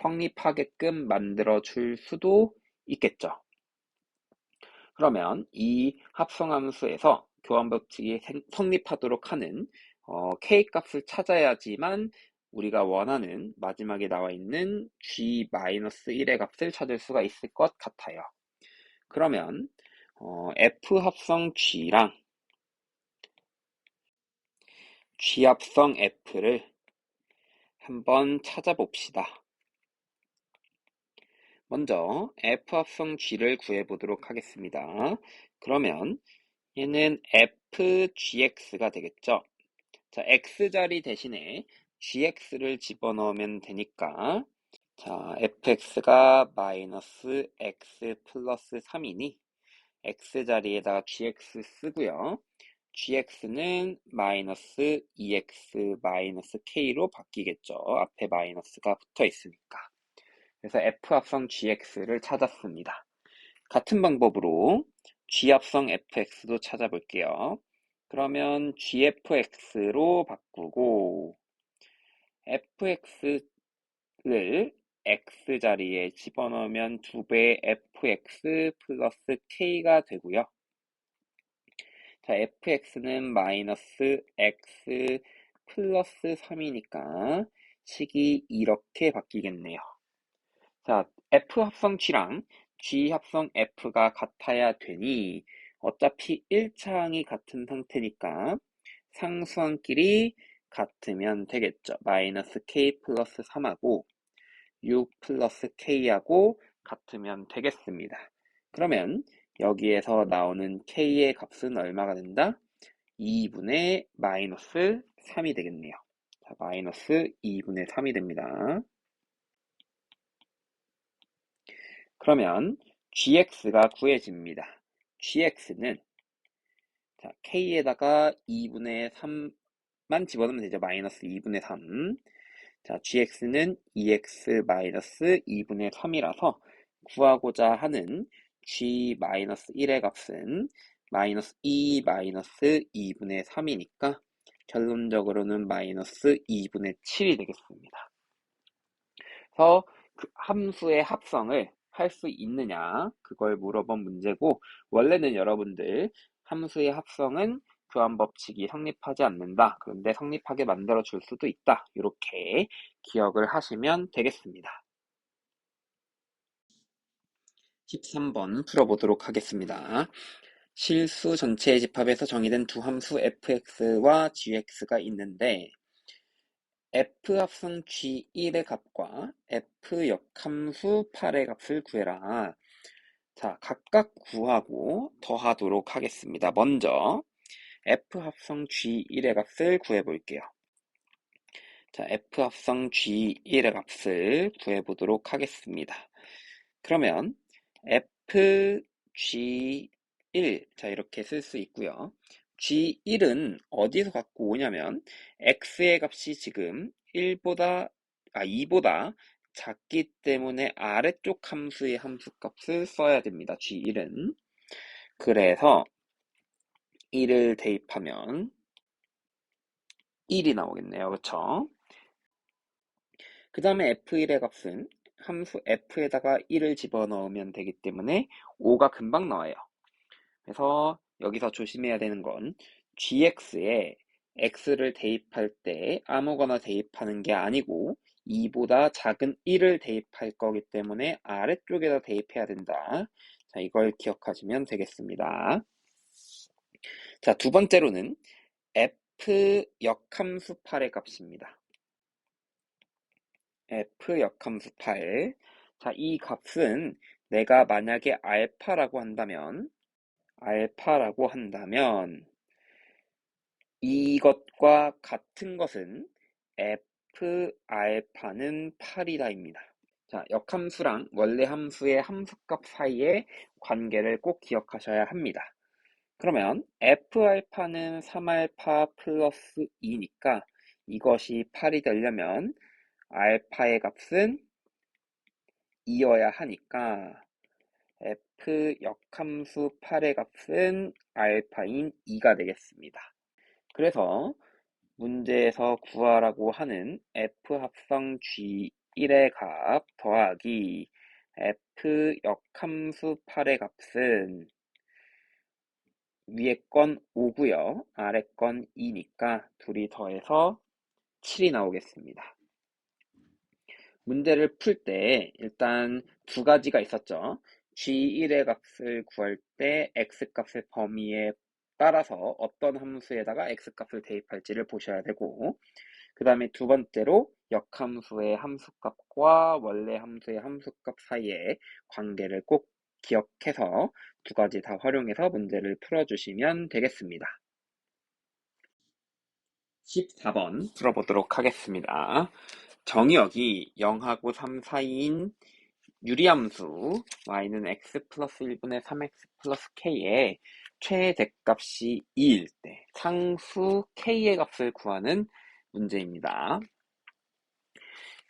성립하게끔 만들어 줄 수도 있겠죠. 그러면 이 합성함수에서 교환법칙이 성립하도록 하는 K값을 찾아야지만 우리가 원하는 마지막에 나와 있는 G-1의 값을 찾을 수가 있을 것 같아요. 그러면 F 합성 G랑 G 합성 F를 한번 찾아봅시다. 먼저 F 합성 G를 구해보도록 하겠습니다. 그러면 얘는 FGX가 되겠죠. 자, X자리 대신에 GX를 집어넣으면 되니까 자, fx가 마이너스 x 플러스 3이니 x자리에다가 gx 쓰고요. gx는 마이너스 2x 마이너스 k로 바뀌겠죠. 앞에 마이너스가 붙어 있으니까. 그래서 f 합성 gx를 찾았습니다. 같은 방법으로 g 합성 fx도 찾아볼게요. 그러면 gfx로 바꾸고 fx를 x자리에 집어넣으면 2배의 fx 플러스 k가 되고요. 자, fx는 마이너스 x 플러스 3이니까 식이 이렇게 바뀌겠네요. 자, f 합성 g랑 g 합성 f가 같아야 되니 어차피 1차항이 같은 상태니까 상수항끼리 같으면 되겠죠. 마이너스 k 플러스 3하고 6 플러스 k하고 같으면 되겠습니다. 그러면 여기에서 나오는 k의 값은 얼마가 된다? 2분의 마이너스 3이 되겠네요. 자, 마이너스 2분의 3이 됩니다. 그러면 gx가 구해집니다. gx는 자, k에다가 2분의 3만 집어넣으면 되죠. 마이너스 2분의 3. 자, gx는 2x 마이너스 2분의 3이라서 구하고자 하는 g-1의 값은 마이너스 2 마이너스 2분의 3이니까 결론적으로는 마이너스 2분의 7이 되겠습니다. 그래서 그 함수의 합성을 할 수 있느냐 그걸 물어본 문제고 원래는 여러분들 함수의 합성은 교환법칙이 성립하지 않는다. 그런데 성립하게 만들어 줄 수도 있다. 이렇게 기억을 하시면 되겠습니다. 13번 풀어보도록 하겠습니다. 실수 전체의 집합에서 정의된 두 함수 fx와 gx가 있는데 f 합성 g1의 값과 f 역함수 8의 값을 구해라. 자, 각각 구하고 더하도록 하겠습니다. 먼저 f 합성 g1의 값을 구해볼게요. 자, F 합성 G1의 값을 구해보도록 하겠습니다. 그러면 F G1, 자, 이렇게 쓸 수 있고요. G1은 어디서 갖고 오냐면 X의 값이 지금 2보다 작기 때문에 아래쪽 함수의 함수값을 써야 됩니다. G1은. 그래서 1을 대입하면 1이 나오겠네요. 그렇죠? 그 다음에 F1의 값은 함수 F에다가 1을 집어넣으면 되기 때문에 5가 금방 나와요. 그래서 여기서 조심해야 되는 건 gx에 x를 대입할 때 아무거나 대입하는 게 아니고 2보다 작은 1을 대입할 거기 때문에 아래쪽에다 대입해야 된다. 자, 이걸 기억하시면 되겠습니다. 자, 두 번째로는 f 역함수 8의 값입니다. f 역함수 8. 자, 이 값은 내가 만약에 알파라고 한다면 이것과 같은 것은 f 알파는 8이다입니다. 자, 역함수랑 원래 함수의 함수값 사이의 관계를 꼭 기억하셔야 합니다. 그러면 f 알파는 3알파 플러스 2니까 이것이 8이 되려면 알파의 값은 2여야 하니까 f 역함수 8의 값은 알파인 2가 되겠습니다. 그래서 문제에서 구하라고 하는 f 합성 g1의 값 더하기 f 역함수 8의 값은 위에 건 5고요. 아래 건 2니까 둘이 더해서 7이 나오겠습니다. 문제를 풀 때 일단 두 가지가 있었죠. g1의 값을 구할 때 x값의 범위에 따라서 어떤 함수에다가 x값을 대입할지를 보셔야 되고, 그 다음에 두 번째로 역함수의 함수값과 원래 함수의 함수값 사이의 관계를 꼭 기억해서 두 가지 다 활용해서 문제를 풀어주시면 되겠습니다. 14번 풀어보도록 하겠습니다. 정의역이 0하고 3 사이인 유리함수 y는 x 플러스 1분의 3x 플러스 k의 최대값이 2일 때 상수 k의 값을 구하는 문제입니다.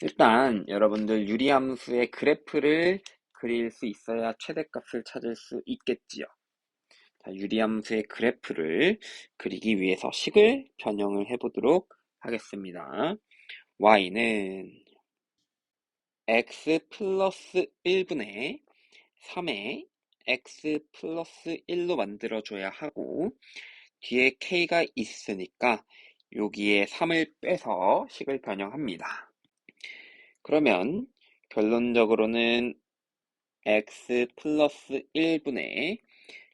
일단 여러분들 유리함수의 그래프를 그릴 수 있어야 최대값을 찾을 수 있겠지요. 자, 유리함수의 그래프를 그리기 위해서 식을 변형을 해보도록 하겠습니다. y는 x 플러스 1분의 3에 x 플러스 1로 만들어줘야 하고, 뒤에 k가 있으니까 여기에 3을 빼서 식을 변형합니다. 그러면 결론적으로는 x 플러스 1분의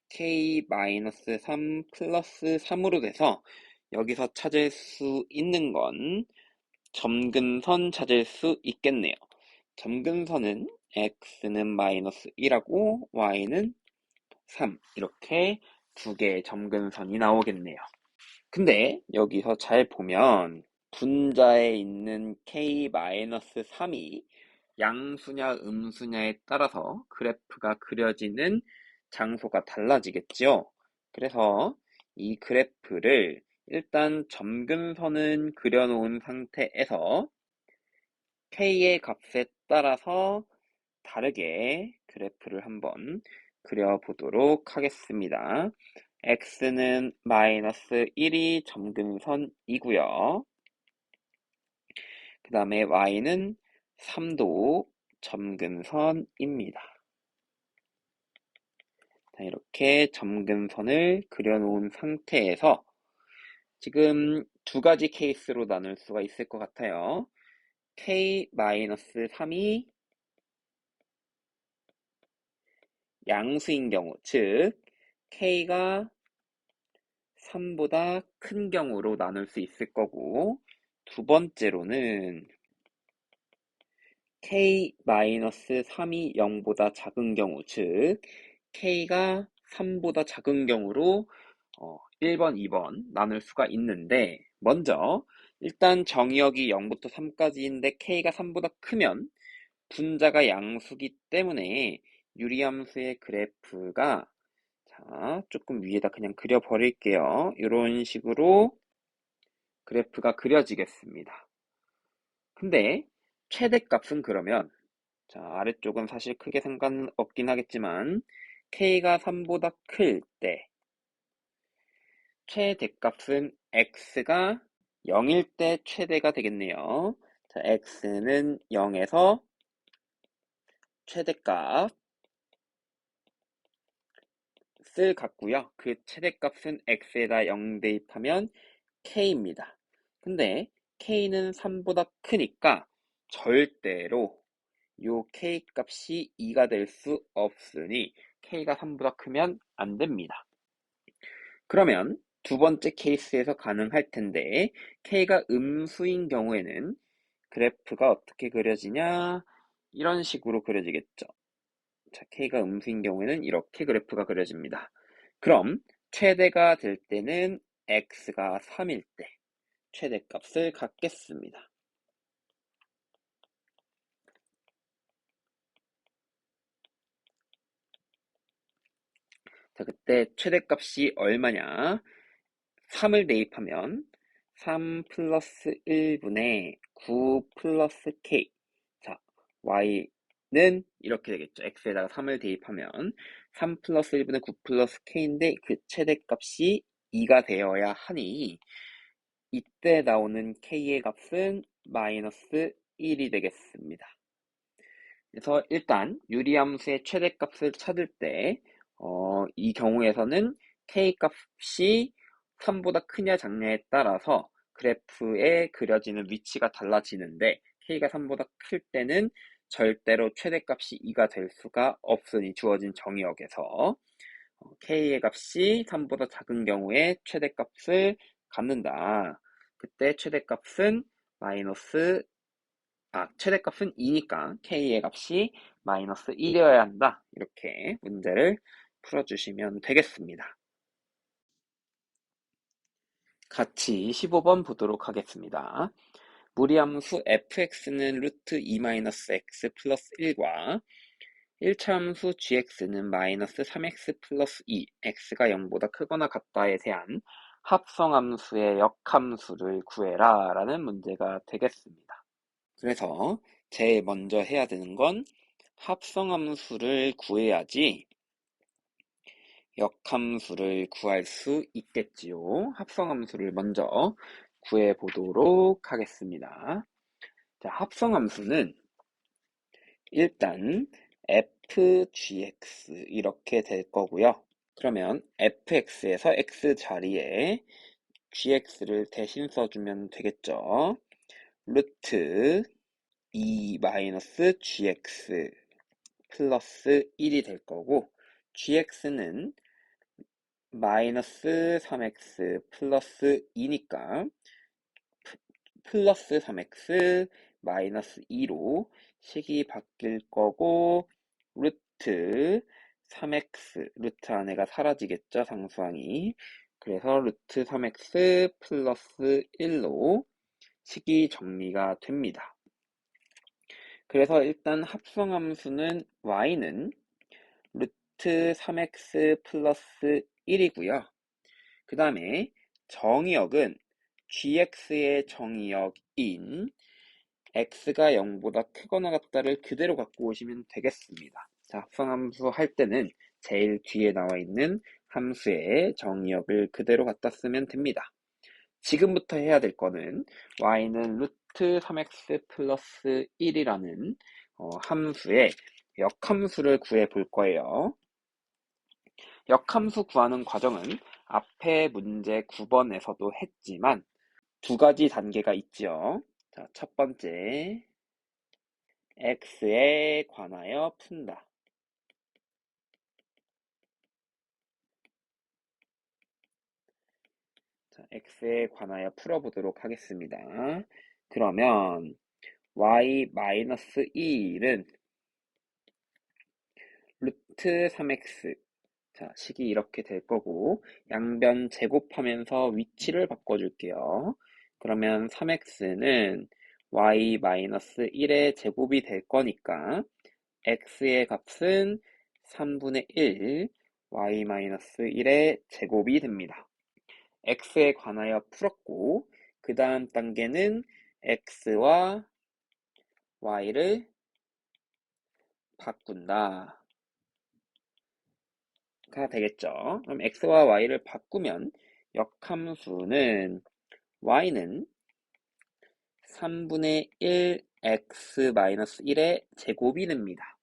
k 마이너스 3 플러스 3으로 돼서 여기서 찾을 수 있는 건 점근선 찾을 수 있겠네요. 점근선은 x는 마이너스 1하고 y는 3, 이렇게 두 개의 점근선이 나오겠네요. 근데 여기서 잘 보면 분자에 있는 k-3이 양수냐 음수냐에 따라서 그래프가 그려지는 장소가 달라지겠죠. 그래서 이 그래프를 일단 점근선은 그려놓은 상태에서 k의 값에 따라서 다르게 그래프를 한번 그려보도록 하겠습니다. x는 마이너스 1이 점근선이고요. 그 다음에 y는 3도 점근선입니다. 자, 이렇게 점근선을 그려놓은 상태에서 지금 두 가지 케이스로 나눌 수가 있을 것 같아요. k-3이 양수인 경우, 즉 k가 3보다 큰 경우로 나눌 수 있을 거고, 두 번째로는 k-3이 0보다 작은 경우, 즉 k가 3보다 작은 경우로 1번, 2번 나눌 수가 있는데, 먼저 일단 정의역이 0부터 3까지인데 k가 3보다 크면 분자가 양수기 때문에 유리함수의 그래프가 자, 조금 위에다 그냥 그려버릴게요. 이런 식으로 그래프가 그려지겠습니다. 근데 최대값은 그러면 자, 아래쪽은 사실 크게 상관없긴 하겠지만 k가 3보다 클 때 최대값은 x가 0일 때 최대가 되겠네요. 자, x는 0에서 최대값을 갖고요. 그 최대값은 x에다 0 대입하면 k입니다. 근데 k는 3보다 크니까 절대로 요 k 값이 2가 될 수 없으니 k가 3보다 크면 안 됩니다. 그러면 두 번째 케이스에서 가능할 텐데 k가 음수인 경우에는 그래프가 어떻게 그려지냐? 이런 식으로 그려지겠죠. 자, k가 음수인 경우에는 이렇게 그래프가 그려집니다. 그럼 최대가 될 때는 x가 3일 때 최대값을 갖겠습니다. 자, 그때 최대값이 얼마냐? 3을 대입하면 3 플러스 1분의 9 플러스 k. 자, y는 이렇게 되겠죠. x에다가 3을 대입하면 3 플러스 1분의 9 플러스 k인데 그 최대값이 2가 되어야 하니 이때 나오는 k의 값은 마이너스 1이 되겠습니다. 그래서 일단 유리함수의 최대값을 찾을 때 이 경우에서는 k 값이 3보다 크냐 작냐에 따라서 그래프에 그려지는 위치가 달라지는데 k가 3보다 클 때는 절대로 최대값이 2가 될 수가 없으니 주어진 정의역에서 k의 값이 3보다 작은 경우에 최대값을 갖는다. 그때 최대값은 최대값은 2니까 k의 값이 마이너스 1이어야 한다. 이렇게 문제를 풀어주시면 되겠습니다. 같이 15번 보도록 하겠습니다. 무리함수 fx는 루트 2-x 플러스 1과 1차함수 gx는 마이너스 3x 플러스 2, x가 0보다 크거나 같다에 대한 합성함수의 역함수를 구해라 라는 문제가 되겠습니다. 그래서 제일 먼저 해야 되는 건 합성함수를 구해야지 역함수를 구할 수 있겠지요. 합성함수를 먼저 구해 보도록 하겠습니다. 자, 합성함수는 일단 fgx 이렇게 될 거고요. 그러면 fx에서 x 자리에 gx를 대신 써주면 되겠죠. 루트 2-gx 플러스 1이 될 거고 gx는 마이너스 3x 플러스 2니까 플러스 3x 마이너스 2로 식이 바뀔 거고 루트 3x 루트 안에가 사라지겠죠 상수항이. 그래서 루트 3x 플러스 1로 식이 정리가 됩니다. 그래서 일단 합성함수는 y는 루트 3x 플러스 1이고요. 그 다음에 정의역은 gx의 정의역인 x가 0보다 크거나 같다를 그대로 갖고 오시면 되겠습니다. 자, 합성함수 할 때는 제일 뒤에 나와 있는 함수의 정의역을 그대로 갖다 쓰면 됩니다. 지금부터 해야 될 거는 y는 루트 3x 플러스 1이라는 함수의 역함수를 구해 볼 거예요. 역함수 구하는 과정은 앞에 문제 9번에서도 했지만 두 가지 단계가 있죠. 자, 첫 번째, x에 관하여 푼다. 자, x에 관하여 풀어보도록 하겠습니다. 그러면 y-1은 루트 3x 자, 식이 이렇게 될 거고 양변 제곱하면서 위치를 바꿔줄게요. 그러면 3x는 y-1의 제곱이 될 거니까 x의 값은 3분의 1 y-1의 제곱이 됩니다. x에 관하여 풀었고 그 다음 단계는 x와 y를 바꾼다 가 되겠죠. 그럼 x와 y를 바꾸면 역함수는 y는 3분의 1 x-1의 제곱이 됩니다.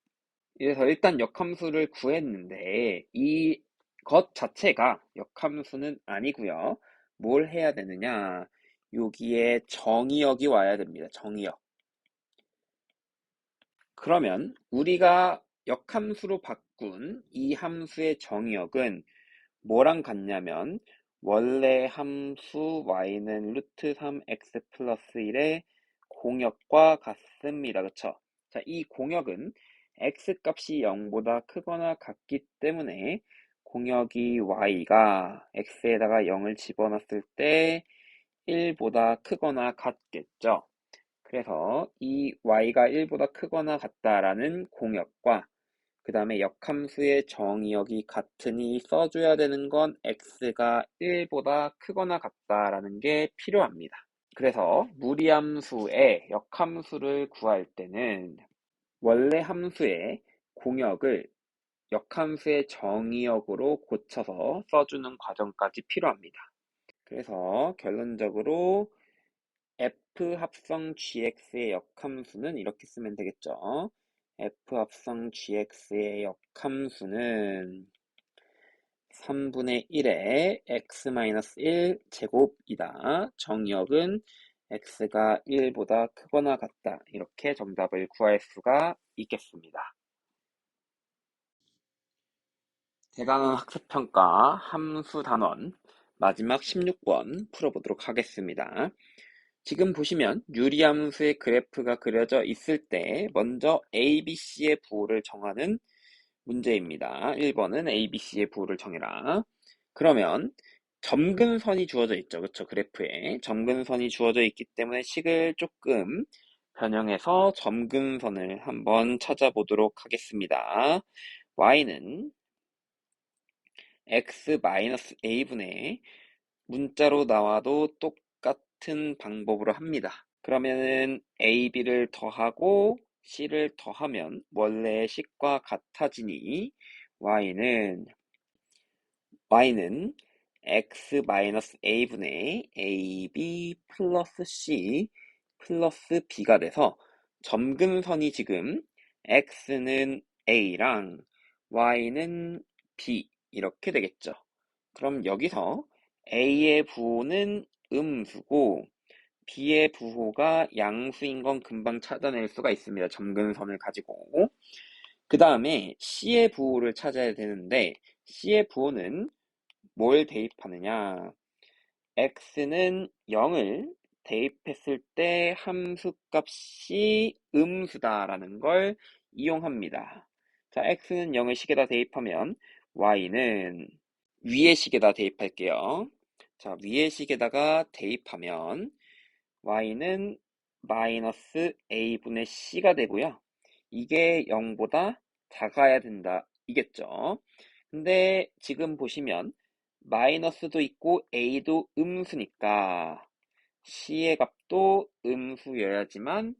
그래서 일단 역함수를 구했는데 이 것 자체가 역함수는 아니고요. 뭘 해야 되느냐? 여기에 정의역이 와야 됩니다. 정의역. 그러면 우리가 역함수로 바꾼 이 함수의 정의역은 뭐랑 같냐면 원래 함수 y는 루트 3x 플러스 1의 공역과 같습니다. 그쵸? 자, 이 공역은 x 값이 0보다 크거나 같기 때문에 공역이 y가 x에다가 0을 집어넣었을 때 1보다 크거나 같겠죠. 그래서 이 y가 1보다 크거나 같다라는 공역과 그 다음에 역함수의 정의역이 같으니 써줘야 되는 건 x가 1보다 크거나 같다라는 게 필요합니다. 그래서 무리함수의 역함수를 구할 때는 원래 함수의 공역을 역함수의 정의역으로 고쳐서 써주는 과정까지 필요합니다. 그래서 결론적으로 f 합성 gx의 역함수는 이렇게 쓰면 되겠죠. f 합성 gx의 역함수는 3분의 1의 x-1 제곱이다. 정의역은 x가 1보다 크거나 같다. 이렇게 정답을 구할 수가 있겠습니다. 대강은 학습평가 함수 단원 마지막 16번 풀어보도록 하겠습니다. 지금 보시면 유리함수의 그래프가 그려져 있을 때 먼저 ABC의 부호를 정하는 문제입니다. 1번은 ABC의 부호를 정해라. 그러면 점근선이 주어져 있죠. 그쵸? 그래프에 점근선이 주어져 있기 때문에 식을 조금 변형해서 점근선을 한번 찾아보도록 하겠습니다. y는 x-a분의 문자로 나와도 똑같은 방법으로 합니다. 그러면은 a, b를 더하고 c를 더하면 원래의 식과 같아지니 y는 x-a분의 ab 플러스 c 플러스 b가 돼서 점근선이 지금 x는 a랑 y는 b 이렇게 되겠죠. 그럼 여기서 a의 부호는 음수고 b의 부호가 양수인 건 금방 찾아낼 수가 있습니다. 점근선을 가지고. 그 다음에 c의 부호를 찾아야 되는데 c의 부호는 뭘 대입하느냐? x는 0을 대입했을 때 함수값이 음수다라는 걸 이용합니다. 자, x는 0을 식에다 대입하면 y는 위의 식에다 대입할게요. 자, 위의 식에다가 대입하면 y는 마이너스 a분의 c가 되고요. 이게 0보다 작아야 된다. 이겠죠? 근데 지금 보시면 마이너스도 있고 a도 음수니까 c의 값도 음수여야지만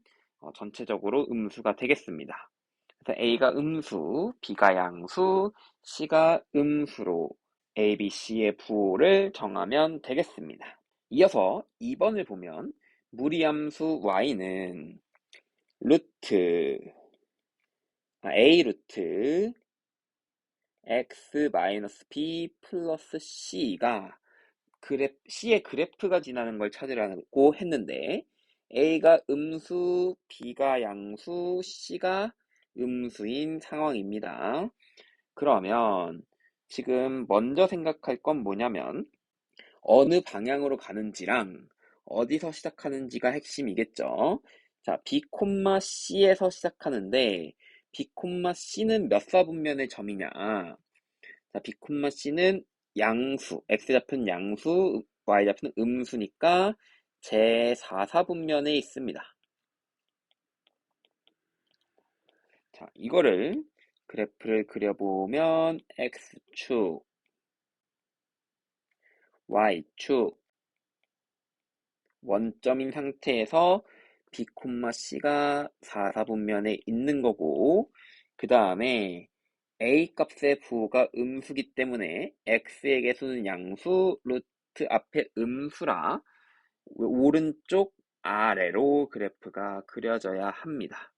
전체적으로 음수가 되겠습니다. 그래서 a가 음수, b가 양수, c가 음수로 a, b, c의 부호를 정하면 되겠습니다. 이어서 2번을 보면 무리함수 y는 a 루트 x-b 플러스 c가 c의 그래프가 지나는 걸 찾으라고 했는데 a가 음수, b가 양수, c가 음수인 상황입니다. 그러면 지금 먼저 생각할 건 뭐냐면 어느 방향으로 가는지랑 어디서 시작하는지가 핵심이겠죠. 자, B, C에서 시작하는데 B, C는 몇 사분면의 점이냐? 자, B, C는 양수, x좌표는 양수, y좌표는 음수니까 제4사분면에 있습니다. 자, 이거를 그래프를 그려보면 X축, Y축, 원점인 상태에서 B, C가 4사분면에 있는 거고, 그 다음에 A 값의 부호가 음수기 때문에 X의 개수는 양수, 루트 앞에 음수라 오른쪽 아래로 그래프가 그려져야 합니다.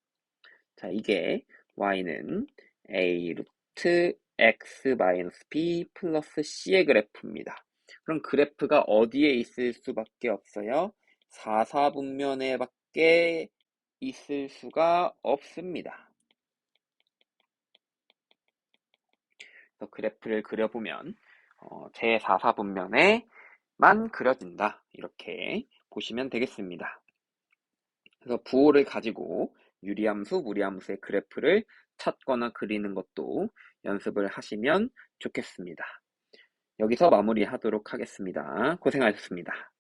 자, 이게 Y는 A 루트 X 마이너스 B 플러스 C의 그래프입니다. 그럼 그래프가 어디에 있을 수밖에 없어요? 4사분면에 밖에 있을 수가 없습니다. 그래서 그래프를 그려보면 제4사분면에만 그려진다. 이렇게 보시면 되겠습니다. 그래서 부호를 가지고 유리함수, 무리함수의 그래프를 찾거나 그리는 것도 연습을 하시면 좋겠습니다. 여기서 마무리하도록 하겠습니다. 고생하셨습니다.